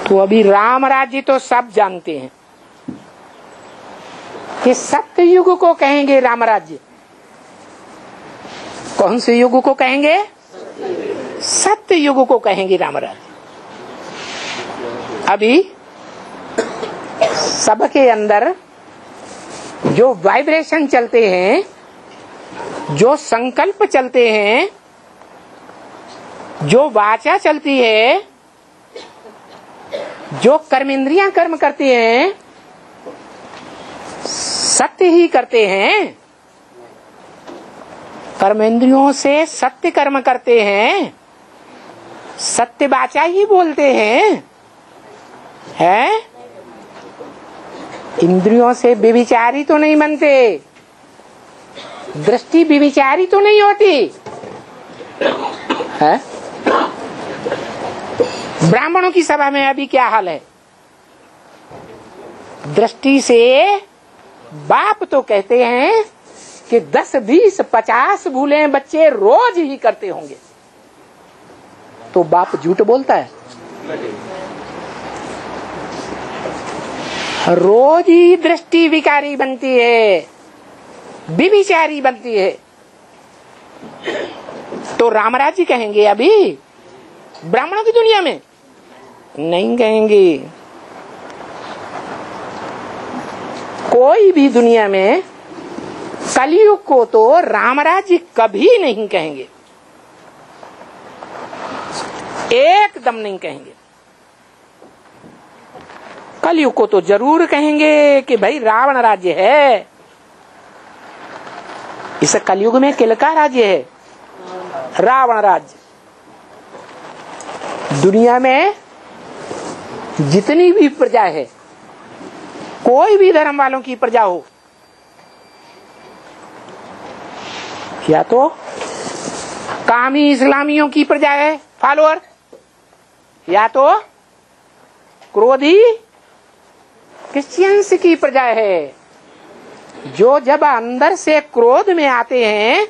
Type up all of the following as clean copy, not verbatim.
तो अभी राम राज्य तो सब जानते हैं कि सत्य युग को कहेंगे राम राज्य। कौन से युग को कहेंगे? सत्य युग को कहेंगे राम राज्य। अभी सबके अंदर जो वाइब्रेशन चलते हैं, जो संकल्प चलते हैं, जो वाचा चलती है, जो कर्मेंद्रियां कर्म करती हैं, सत्य ही करते हैं। कर्मेंद्रियों से सत्य कर्म करते हैं, सत्य वाचा ही बोलते हैं, हैं? इंद्रियों से व्यभिचारी तो नहीं बनते, दृष्टि व्यभिचारी तो नहीं होती है। ब्राह्मणों की सभा में अभी क्या हाल है? दृष्टि से बाप तो कहते हैं कि 10, 20, 50 भूलें बच्चे रोज ही करते होंगे, तो बाप झूठ बोलता है? रोज ही दृष्टि विकारी बनती है, व्यभिचारी बनती है, तो रामराज्य कहेंगे अभी ब्राह्मणों की दुनिया में? नहीं कहेंगे। कोई भी दुनिया में कलयुग को तो रामराज्य कभी नहीं कहेंगे, एकदम नहीं कहेंगे। कलयुग को तो जरूर कहेंगे कि भाई रावण राज्य है। इस कलयुग में किसका राज्य है? रावण राज्य। दुनिया में जितनी भी प्रजा है, कोई भी धर्म वालों की प्रजा हो, या तो कामी इस्लामियों की प्रजा है फॉलोअर, या तो क्रोधी क्रिश्चियंस की प्रजा है, जो जब अंदर से क्रोध में आते हैं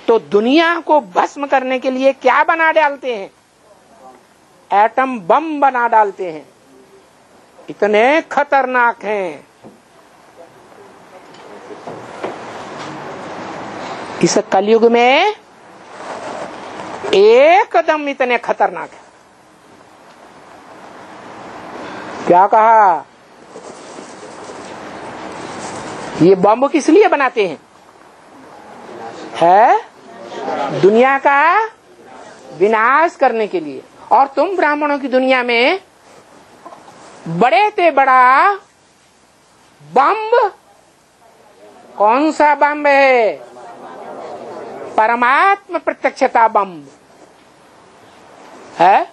तो दुनिया को भस्म करने के लिए क्या बना डालते हैं? एटम बम बना डालते हैं। इतने खतरनाक हैं। इस कलयुग में एकदम इतने खतरनाक है। क्या कहा? ये बम किस लिए बनाते हैं? है दुनिया का विनाश करने के लिए। और तुम ब्राह्मणों की दुनिया में बड़े से बड़ा बम, कौन सा बम है? परमात्मा प्रत्यक्षता बम है।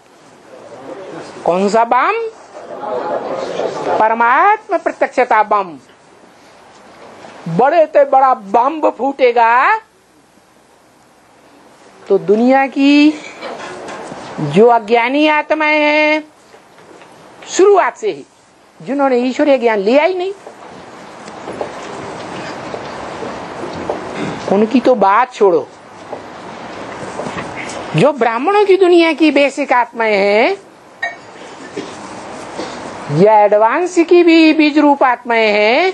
कौन सा बम? परमात्मा प्रत्यक्षता बम। बड़े से बड़ा बम फूटेगा तो दुनिया की जो अज्ञानी आत्माएं हैं, शुरुआत से ही जिन्होंने ईश्वरीय ज्ञान लिया ही नहीं, उनकी तो बात छोड़ो। जो ब्राह्मणों की दुनिया की बेसिक आत्माएं हैं, या एडवांस की भी बीज रूप आत्माएं हैं,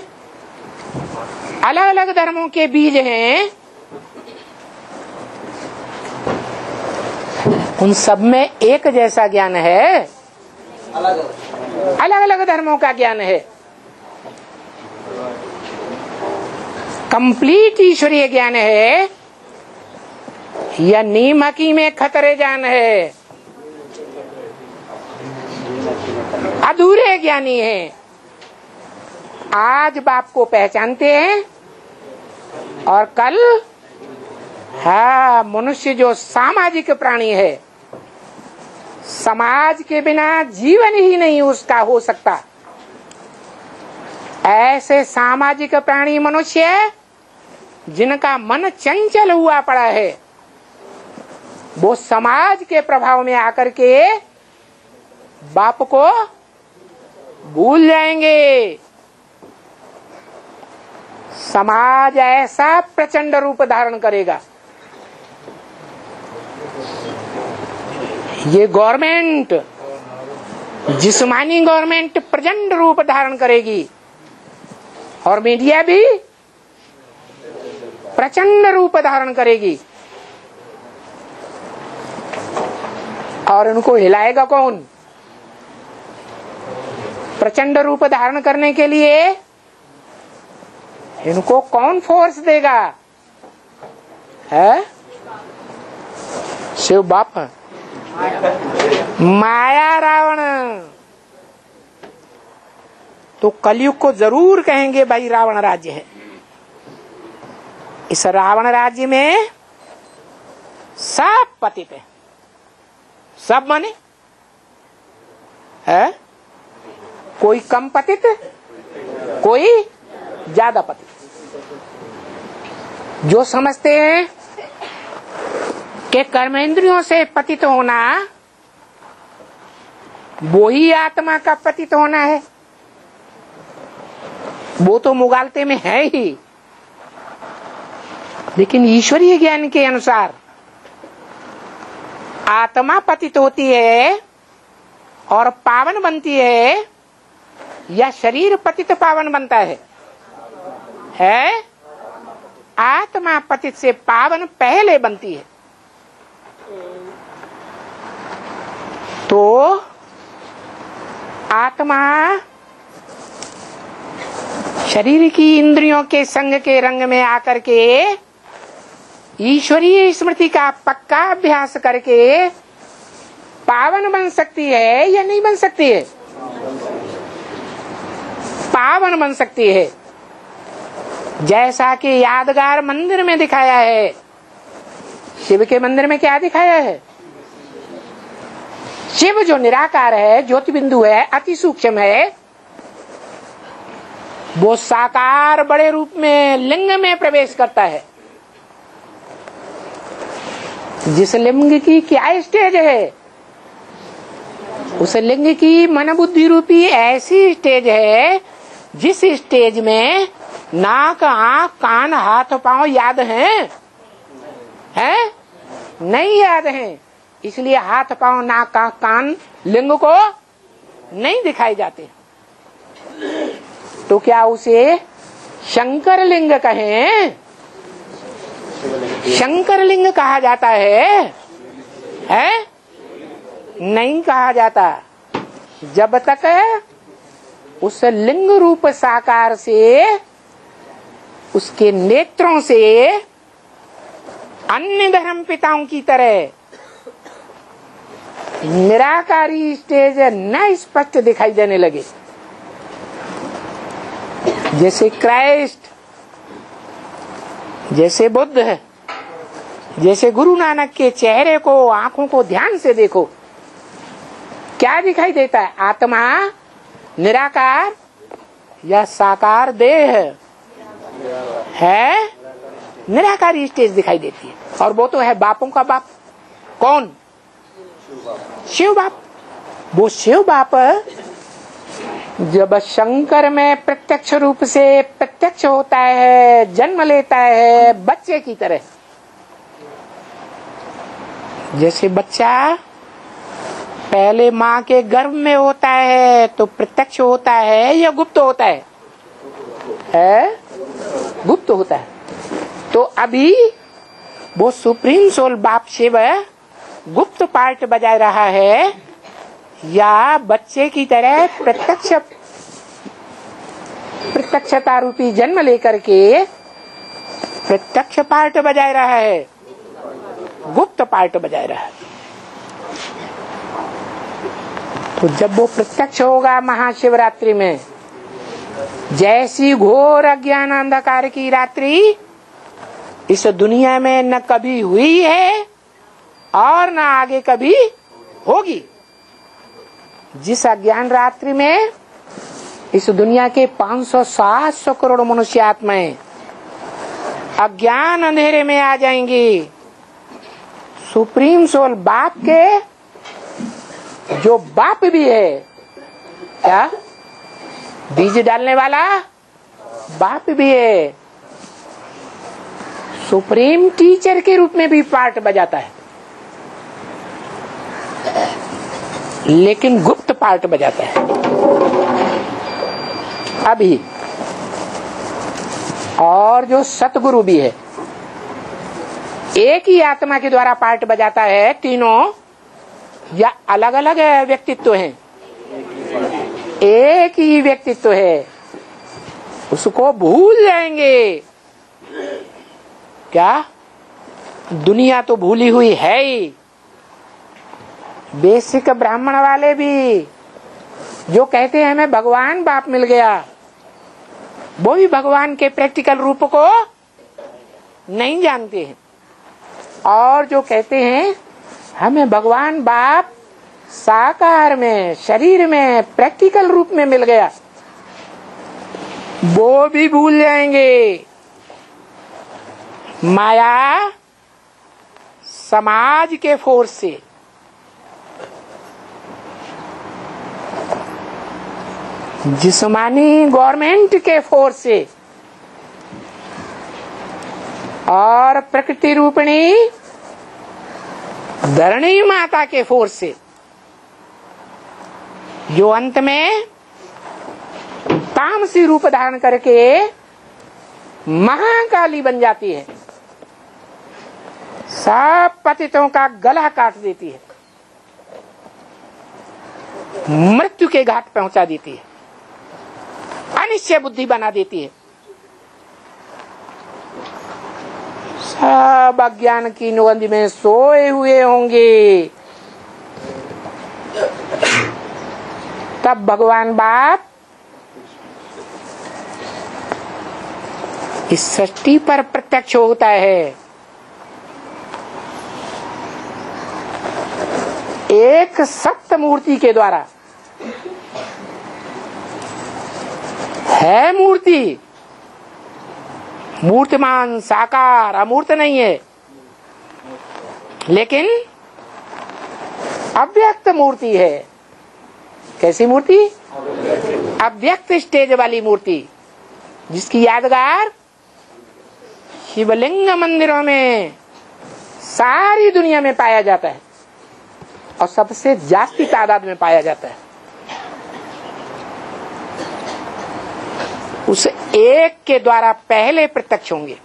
अलग अलग धर्मों के बीज हैं, उन सब में एक जैसा ज्ञान है? अलग अलग धर्मों का ज्ञान है। कंप्लीट ईश्वरीय ज्ञान है या नीम हकी में खतरे जान है? अधूरे ज्ञानी हैं। आज बाप को पहचानते हैं और कल मनुष्य जो सामाजिक प्राणी है, समाज के बिना जीवन ही नहीं उसका हो सकता, ऐसे सामाजिक प्राणी मनुष्य जिनका मन चंचल हुआ पड़ा है, वो समाज के प्रभाव में आकर के बाप को भूल जाएंगे। समाज ऐसा प्रचंड रूप धारण करेगा। ये गवर्नमेंट जिस्मानी गवर्नमेंट प्रचंड रूप धारण करेगी और मीडिया भी प्रचंड रूप धारण करेगी। और उनको हिलाएगा कौन? प्रचंड रूप धारण करने के लिए इनको कौन फोर्स देगा? है शिव बाप, माया रावण। तो कलयुग को जरूर कहेंगे भाई रावण राज्य है। इस रावण राज्य में सब पतित है, सब माने है, कोई कम पतित, कोई ज्यादा पतित। जो समझते हैं कि कर्मेंद्रियों से पतित होना वो ही आत्मा का पतित होना है, वो तो मुगालते में है ही। लेकिन ईश्वरीय ज्ञान के अनुसार आत्मा पतित होती है और पावन बनती है, या शरीर पतित पावन बनता है? आत्मा पतित से पावन पहले बनती है। तो आत्मा शरीर की इंद्रियों के संग के रंग में आकर के ईश्वरीय स्मृति का पक्का अभ्यास करके पावन बन सकती है या नहीं बन सकती है? पावन बन सकती है। जैसा कि यादगार मंदिर में दिखाया है, शिव के मंदिर में क्या दिखाया है? शिव जो निराकार है, ज्योति बिंदु है, अति सूक्ष्म है, वो साकार बड़े रूप में लिंग में प्रवेश करता है। जिस लिंग की क्या स्टेज है? उस लिंग की मन बुद्धि रूपी ऐसी स्टेज है जिस स्टेज में नाक, आंख, कान, हाथ, पांव याद हैं? नहीं याद हैं। इसलिए हाथ, पांव, नाक, आंख, कान लिंग को नहीं दिखाई जाते। तो क्या उसे शंकर लिंग कहें? शंकर लिंग कहा जाता है? नहीं कहा जाता। जब तक उस लिंग रूप साकार से, उसके नेत्रों से अन्य धर्म पिताओं की तरह निराकारी स्टेज न स्पष्ट दिखाई देने लगे, जैसे क्राइस्ट, जैसे बुद्ध, जैसे गुरु नानक के चेहरे को, आंखों को ध्यान से देखो, क्या दिखाई देता है? आत्मा निराकार या साकार देह है? निराकारी स्टेज दिखाई देती है। और वो तो है बापों का बाप। कौन? शिव बाप। वो शिव बाप जब शंकर में प्रत्यक्ष रूप से प्रत्यक्ष होता है, जन्म लेता है बच्चे की तरह। जैसे बच्चा पहले माँ के गर्भ में होता है तो प्रत्यक्ष होता है या गुप्त होता है? गुप्त होता है। तो अभी वो सुप्रीम सोल बाप शिव गुप्त पार्ट बजा रहा है या बच्चे की तरह प्रत्यक्षता रूपी जन्म लेकर के प्रत्यक्ष पार्ट बजा रहा है, गुप्त पार्ट बजा रहा है। तो जब वो प्रत्यक्ष होगा महाशिवरात्रि में, जैसी घोर अज्ञान अंधकार की रात्रि इस दुनिया में न कभी हुई है और न आगे कभी होगी, जिस अज्ञान रात्रि में इस दुनिया के 500-700 करोड़ मनुष्य आत्माएं अज्ञान अंधेरे में आ जाएंगी, सुप्रीम सोल बाप के, जो बाप भी है, क्या बीज डालने वाला बाप भी है, सुप्रीम टीचर के रूप में भी पार्ट बजाता है। लेकिन गुप्त पार्ट बजाता है अभी। और जो सतगुरु भी है, एक ही आत्मा के द्वारा पार्ट बजाता है तीनों, या अलग अलग व्यक्तित्व हैं? एक ही व्यक्तित्व है। उसको भूल जाएंगे। क्या दुनिया तो भूली हुई है ही। बेसिक ब्राह्मण वाले भी जो कहते हैं हमें भगवान बाप मिल गया, वो भी भगवान के प्रैक्टिकल रूप को नहीं जानते हैं। और जो कहते हैं हमें भगवान बाप साकार में, शरीर में, प्रैक्टिकल रूप में मिल गया, वो भी भूल जाएंगे। माया समाज के फोर्स से, जिस्मानी गवर्नमेंट के फोर्स से, और प्रकृति रूपणी धरणी माता के फोर्स से, जो अंत में तामसी रूप धारण करके महाकाली बन जाती है, सब पतितों का गला काट देती है, मृत्यु के घाट पहुंचा देती है, अनिश्चय बुद्धि बना देती है। सब अज्ञान की नुगंध में सोए हुए होंगे। तब भगवान बाप इस सृष्टि पर प्रत्यक्ष होता है। एक सत्य मूर्ति के द्वारा। है मूर्ति, मूर्तिमान, साकार, अमूर्त नहीं है, लेकिन अव्यक्त मूर्ति है। कैसी मूर्ति? अव्यक्त स्टेज वाली मूर्ति, जिसकी यादगार शिवलिंग मंदिरों में सारी दुनिया में पाया जाता है, और सबसे जास्ती तादाद में पाया जाता है। उस एक के द्वारा पहले प्रत्यक्ष होंगे।